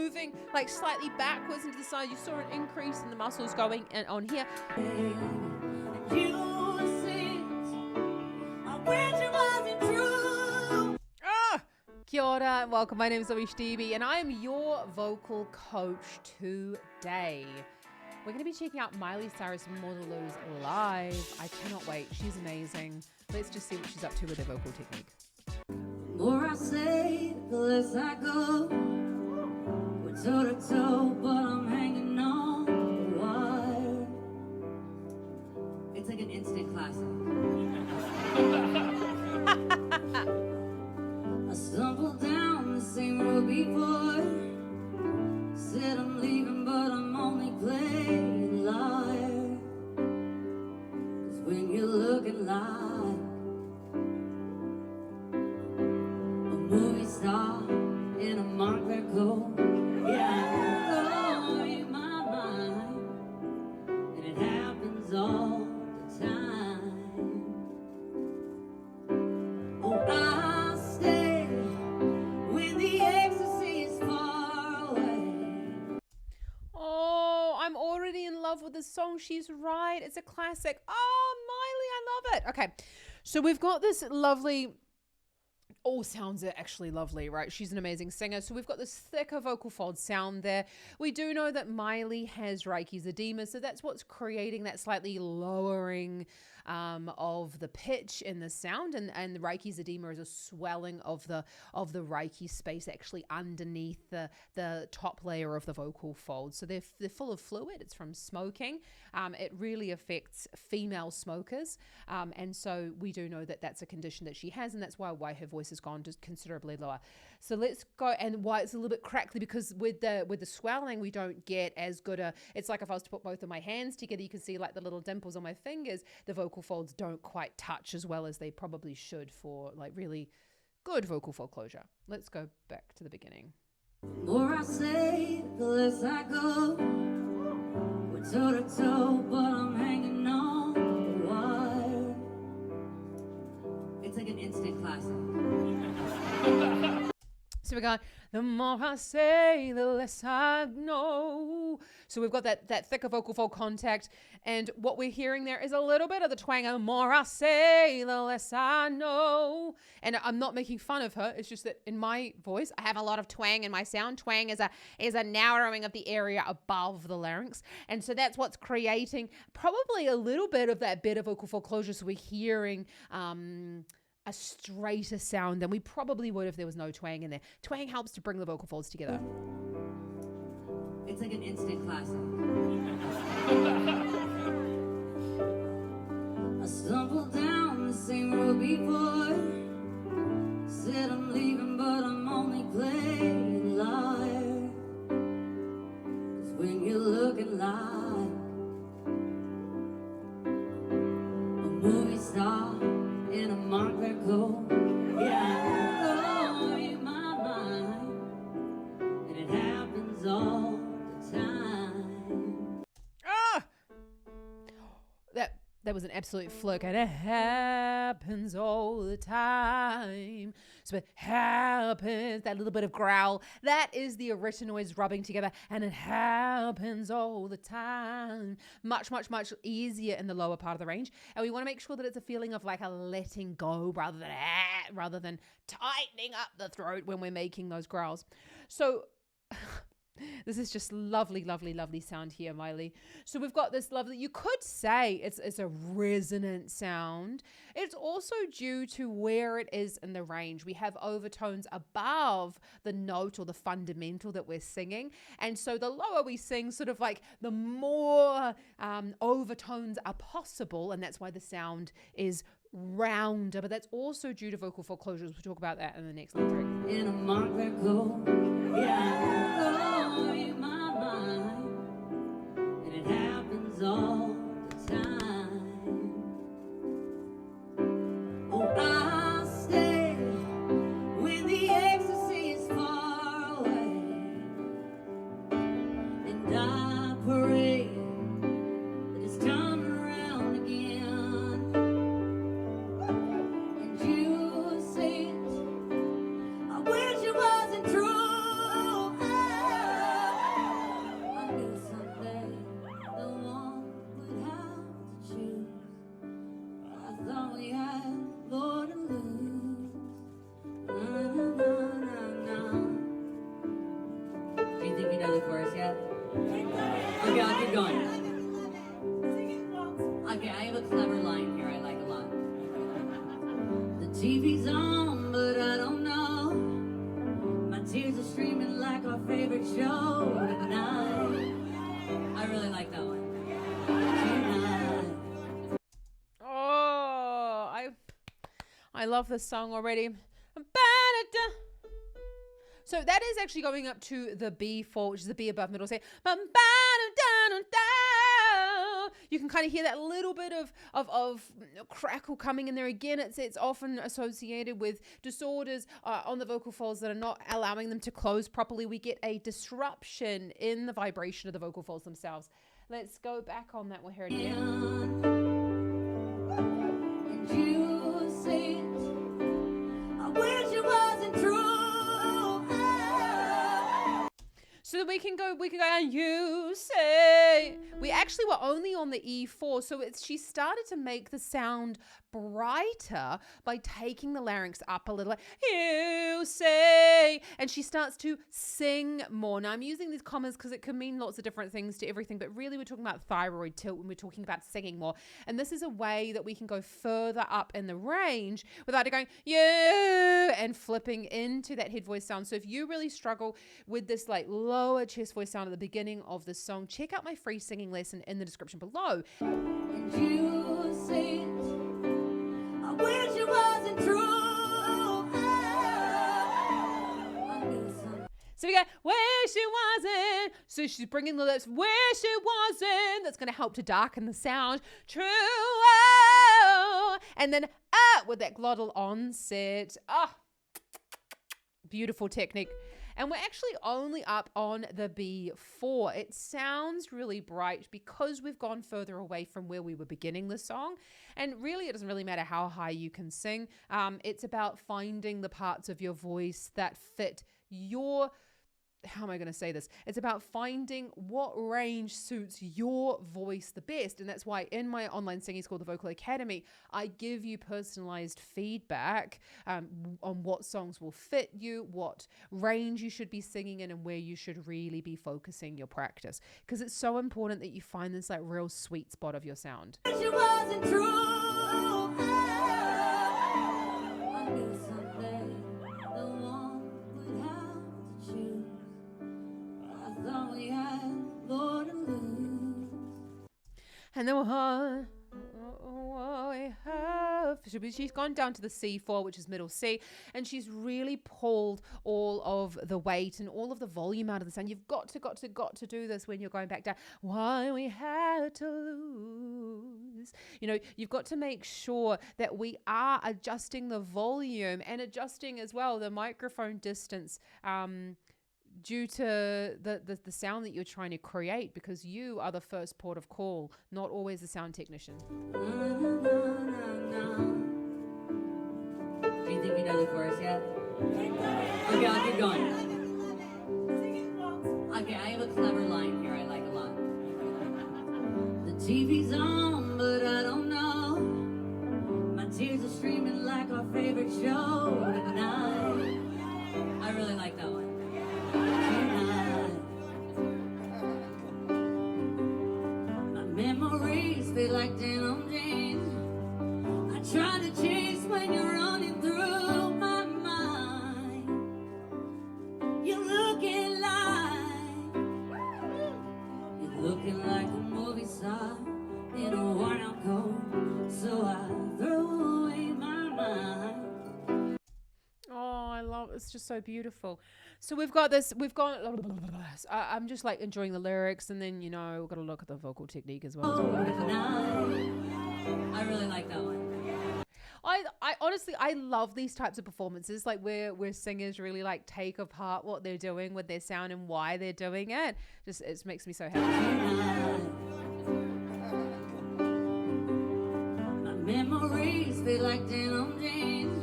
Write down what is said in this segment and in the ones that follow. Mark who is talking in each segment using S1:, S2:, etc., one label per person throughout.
S1: moving like slightly backwards into the side. You saw an increase in the muscles going on here. Kia ora, welcome. My name is ZoeStibi and I am your vocal coach today. We're going to be checking out Miley Cyrus Modelers live. I cannot wait. She's amazing. Let's just see what she's up to with her vocal technique.
S2: The more I say, the less I go. We're toe to toe, but I'm hanging on the wire. It's like an instant classic. I stumbled down the same road before. Said I'm leaving, but I'm only playing liar. 'Cause when you're looking like a movie star in a Montclair coat, yeah, I know in my mind, and it happens all the time. Oh, I stay when the ecstasy is far away.
S1: Oh, I'm already in love with the song. She's right. It's a classic. Oh, Miley, I love it. Okay, so we've got this lovely... All sounds are actually lovely, right? She's an amazing singer. So we've got this thicker vocal fold sound there. We do know that Miley has Reiki's edema, so that's what's creating that slightly lowering of the pitch in the sound, and the Reiki's edema is a swelling of the Reiki space actually underneath the top layer of the vocal fold. So they're full of fluid. It's from smoking. It really affects female smokers, and so we do know that that's a condition that she has, and that's why her voice has gone just considerably lower. So let's go, and why it's a little bit crackly, because with the swelling we don't get as good a, it's like if I was to put both of my hands together, you can see like the little dimples on my fingers. The vocal folds don't quite touch as well as they probably should for like really good vocal fold closure. Let's go back to the beginning.
S2: The more I say, the less I go. We're toe to toe, but I'm hanging on the wire. It's like an instant classic.
S1: So we got, the more I say, the less I know. So we've got that thicker vocal fold contact. And what we're hearing there is a little bit of the twang. The more I say, the less I know. And I'm not making fun of her. It's just that in my voice, I have a lot of twang in my sound. Twang is a narrowing of the area above the larynx. And so that's what's creating probably a little bit of that better vocal fold closure. So we're hearing... a straighter sound than we probably would if there was no twang in there. Twang helps to bring the vocal folds together.
S2: It's like an instant classic. I stumbled down the same road before. Said I'm leaving, but I'm only playing liar. 'Cause when you're looking like a movie star in a Montclair coat, yeah, I know in my mind, and it happens all the time.
S1: That was an absolute flick, and it happens all the time. So it happens, that little bit of growl, that is the arytenoids rubbing together, and it happens all the time. Much, much, much easier in the lower part of the range. And we want to make sure that it's a feeling of like a letting go rather than tightening up the throat when we're making those growls. So... this is just lovely, lovely, lovely sound here, Miley. So we've got this lovely, you could say it's a resonant sound. It's also due to where it is in the range. We have overtones above the note or the fundamental that we're singing. And so the lower we sing, sort of like the more overtones are possible. And that's why the sound is rounder, but that's also due to vocal fold closures. We'll talk about that in the next lyric.
S2: In a Montclair coat, yeah, oh, in my mind, and it happens all the time. Oh, I stay when the ecstasy is far away, and I pray that it's turned around again, and you say I wish it wasn't true. think you know the chorus yet? Okay, I'll keep going. Okay, I have a clever line here I like a lot. The TV's on, but I don't know. My tears are streaming like our favorite show tonight. I really like that one. Tonight.
S1: Oh, I love this song already. So that is actually going up to the B4, which is the B above middle C. You can kind of hear that little bit of crackle coming in there again. It's often associated with disorders on the vocal folds that are not allowing them to close properly. We get a disruption in the vibration of the vocal folds themselves. Let's go back on that. We'll hear it again.
S2: And you say, I wish it wasn't true.
S1: So that we can go, and you say, we actually were only on the E4. So she started to make the sound brighter by taking the larynx up a little, like, you say, and she starts to sing more. Now I'm using these commas because it can mean lots of different things to everything, but really we're talking about thyroid tilt when we're talking about singing more. And this is a way that we can go further up in the range without it going, you, and flipping into that head voice sound. So if you really struggle with this like lower chest voice sound at the beginning of the song, check out my free singing lesson in the description below.
S2: And you say, I wish it wasn't true.
S1: So we go, wish it wasn't. So she's bringing the lips, wish it wasn't. That's going to help to darken the sound. True. And then with that glottal onset. Beautiful technique. And we're actually only up on the B4. It sounds really bright because we've gone further away from where we were beginning the song. And really, it doesn't really matter how high you can sing. It's about finding the parts of your voice that fit your, how am I going to say this? It's about finding what range suits your voice the best. And that's why in my online singing school, the Vocal Academy, I give you personalized feedback on what songs will fit you, what range you should be singing in, and where you should really be focusing your practice. Because it's so important that you find this like real sweet spot of your sound.
S2: Wish it wasn't true. I knew someday the one would have to choose. I thought we had more to lose.
S1: And then we have, she's gone down to the C4, which is middle C, and she's really pulled all of the weight and all of the volume out of the sound. You've got to do this when you're going back down. Why we had to lose. You know, you've got to make sure that we are adjusting the volume and adjusting as well the microphone distance, due to the sound that you're trying to create, because you are the first port of call, not always the sound technician.
S2: Do you think you know the chorus yet? Okay, I'll keep going. Okay, I have a clever line here I like a lot. The TV's on, but I don't know. My tears are streaming like our favorite show tonight. I really like that one. My memories feel like denim jeans. I try to chase when you're running through my mind. You're looking like a movie star in a worn out coat. So I throw away my mind.
S1: Oh, I love, it's just so beautiful. So we've got this, I'm just like enjoying the lyrics, and then, you know, we've got to look at the vocal technique as well.
S2: I really like that one.
S1: I honestly, I love these types of performances, like where singers really like take apart what they're doing with their sound and why they're doing it. Just, it makes me so happy.
S2: My memories feel like denim jeans.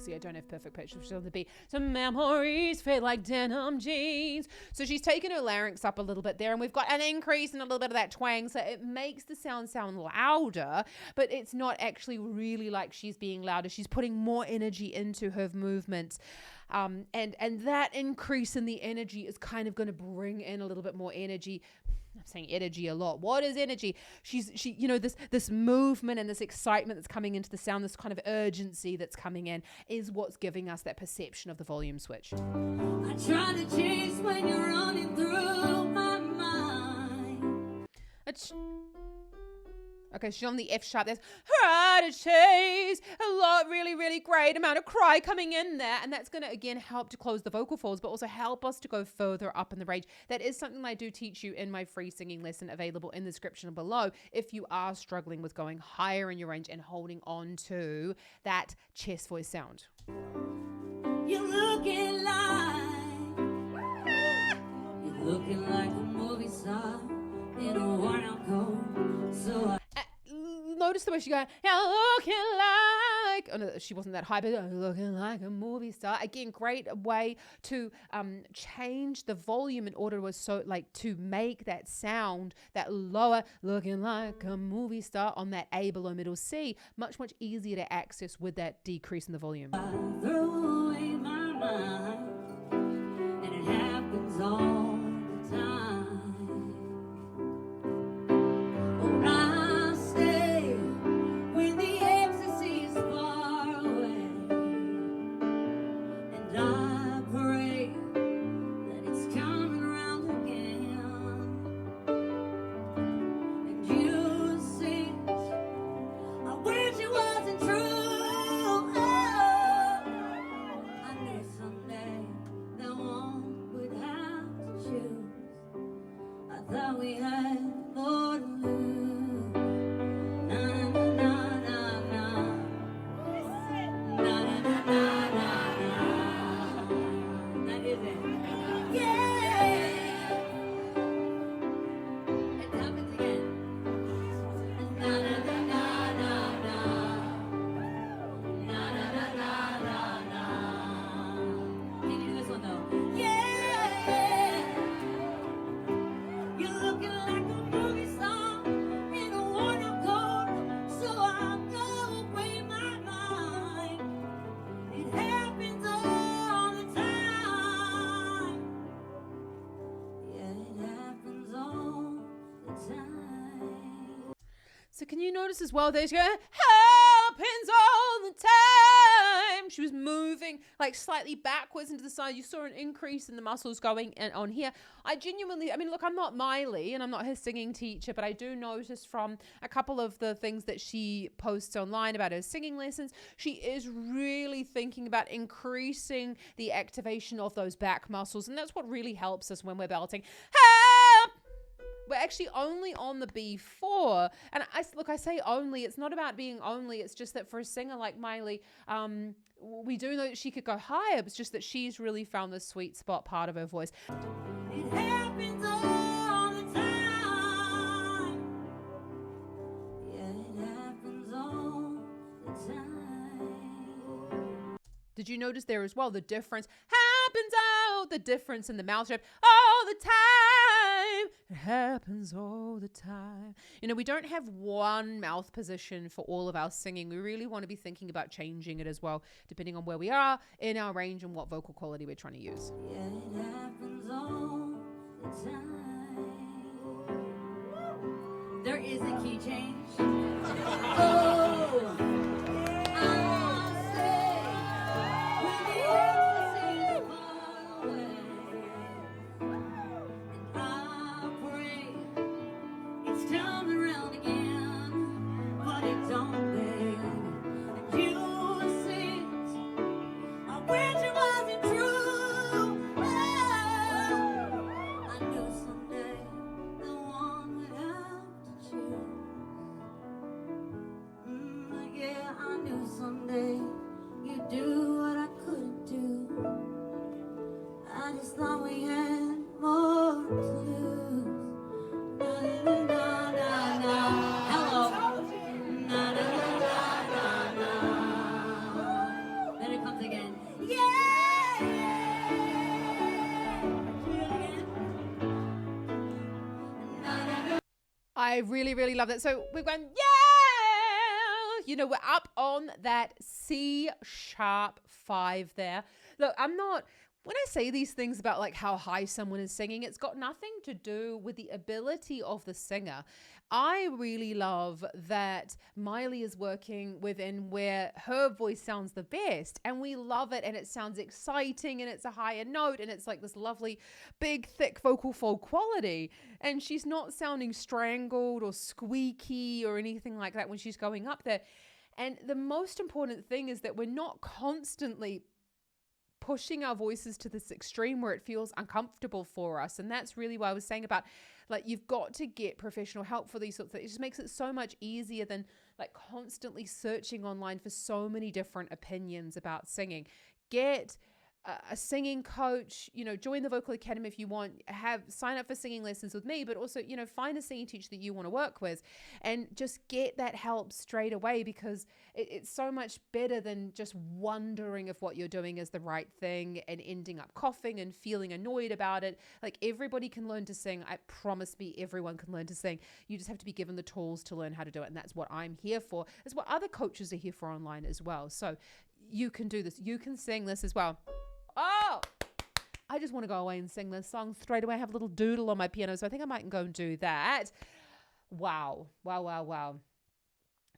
S1: See, I don't have perfect pitch, which is on the B. So memories feel like denim jeans. So she's taken her larynx up a little bit there, and we've got an increase in a little bit of that twang. So it makes the sound louder, but it's not actually really like she's being louder. She's putting more energy into her movements. And that increase in the energy is kind of going to bring in a little bit more energy. I'm saying energy a lot. What is energy? She, this movement and this excitement that's coming into the sound, this kind of urgency that's coming in, is what's giving us that perception of the volume switch.
S2: I try to chase when you're running through my mind.
S1: Okay, she's on the F sharp. There's try to chase a lot, really, really great amount of cry coming in there. And that's going to, again, help to close the vocal folds, but also help us to go further up in the range. That is something I do teach you in my free singing lesson available in the description below. If you are struggling with going higher in your range and holding on to that chest voice sound.
S2: You're looking like a movie star in a worn-out coat. So
S1: notice the way she goes, you're looking like, oh no, she wasn't that high, but looking like a movie star. Again, great way to change the volume in order to make that sound, that lower, looking like a movie star on that A below middle C, much, much easier to access with that decrease in the volume.
S2: I throw away my mind, and it happens all the time. I stay when the ecstasy is far away, and I pray that it's coming around again. And you see, I wish it wasn't true. I knew someday that one would have to choose. I thought we had more to lose.
S1: So can you notice as well, there's happens all the time. She was moving like slightly backwards into the side. You saw an increase in the muscles going on here. I mean, look, I'm not Miley and I'm not her singing teacher, but I do notice from a couple of the things that she posts online about her singing lessons, she is really thinking about increasing the activation of those back muscles. And that's what really helps us when we're belting. We're actually only on the B4. And I say only, it's not about being only, it's just that for a singer like Miley, we do know that she could go higher, it's just that she's really found the sweet spot part of her voice.
S2: It happens all the time. Yeah, it happens all the time.
S1: Did you notice there as well, the difference happens out, the difference in the mouth shape all the time. It happens all the time. You know, we don't have one mouth position for all of our singing. We really want to be thinking about changing it as well, depending on where we are in our range and what vocal quality we're trying to use.
S2: Yeah, it happens all the time. There is a key change. Oh, I'll stay when the ecstasy is far away. Come around again, but it don't pay. And you see, I wish it wasn't true. I knew someday the one would have to choose. Yeah, I knew someday you'd do what I couldn't do. I just thought we had more to lose.
S1: I really, really love that. So we've gone, You know, we're up on that C sharp 5 there. Look, when I say these things about like how high someone is singing, it's got nothing to do with the ability of the singer. I really love that Miley is working within where her voice sounds the best, and we love it, and it sounds exciting, and it's a higher note, and it's like this lovely big thick vocal fold quality, and she's not sounding strangled or squeaky or anything like that when she's going up there. And the most important thing is that we're not constantly pushing our voices to this extreme where it feels uncomfortable for us. And that's really what I was saying about, like, you've got to get professional help for these sorts of things. It just makes it so much easier than like constantly searching online for so many different opinions about singing. Get a singing coach, you know, join the Vocal Academy if you want, sign up for singing lessons with me, but also, you know, find a singing teacher that you want to work with and just get that help straight away, because it's so much better than just wondering if what you're doing is the right thing and ending up coughing and feeling annoyed about it. Like, everybody can learn to sing. I promise me, everyone can learn to sing. You just have to be given the tools to learn how to do it. And that's what I'm here for. It's what other coaches are here for online as well. So you can do this. You can sing this as well. Oh, I just want to go away and sing this song straight away. I have a little doodle on my piano, so I think I might go and do that. Wow. Wow, wow, wow.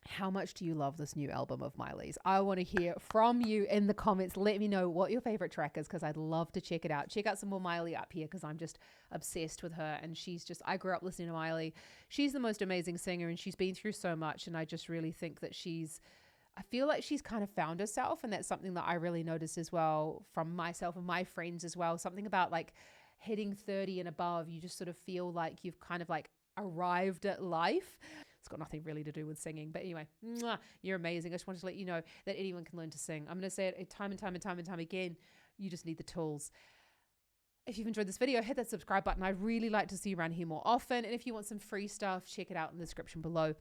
S1: How much do you love this new album of Miley's? I want to hear from you in the comments. Let me know what your favorite track is, because I'd love to check it out. Check out some more Miley up here, because I'm just obsessed with her. And I grew up listening to Miley. She's the most amazing singer, and she's been through so much. And I just really think that I feel like she's kind of found herself, and that's something that I really noticed as well from myself and my friends as well. Something about like hitting 30 and above, you just sort of feel like you've kind of like arrived at life. It's got nothing really to do with singing, but anyway, you're amazing. I just wanted to let you know that anyone can learn to sing. I'm going to say it time and time and time and time again. You just need the tools. If you've enjoyed this video, hit that subscribe button. I'd really like to see you around here more often. And if you want some free stuff, check it out in the description below.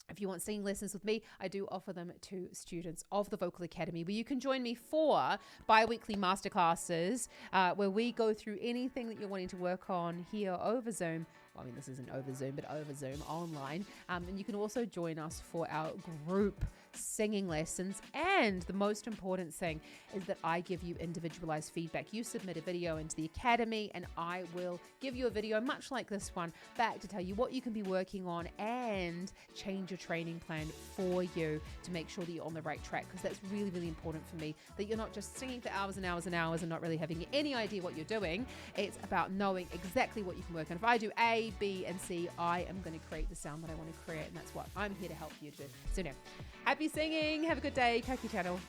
S1: If you want singing lessons with me, I do offer them to students of the Vocal Academy, where you can join me for bi-weekly masterclasses where we go through anything that you're wanting to work on here over Zoom. Well, I mean, this isn't over Zoom, but over Zoom online. And you can also join us for our group singing lessons. And the most important thing is that I give you individualized feedback. You submit a video into the Academy, and I will give you a video much like this one back to tell you what you can be working on and change your training plan for you to make sure that you're on the right track, because that's really, really important for me, that you're not just singing for hours and hours and hours and not really having any idea what you're doing. It's about knowing exactly what you can work on. If I do A, B, and C, I am going to create the sound that I want to create, and that's what I'm here to help you do. So now, happy singing, have a good day, Kaki channel.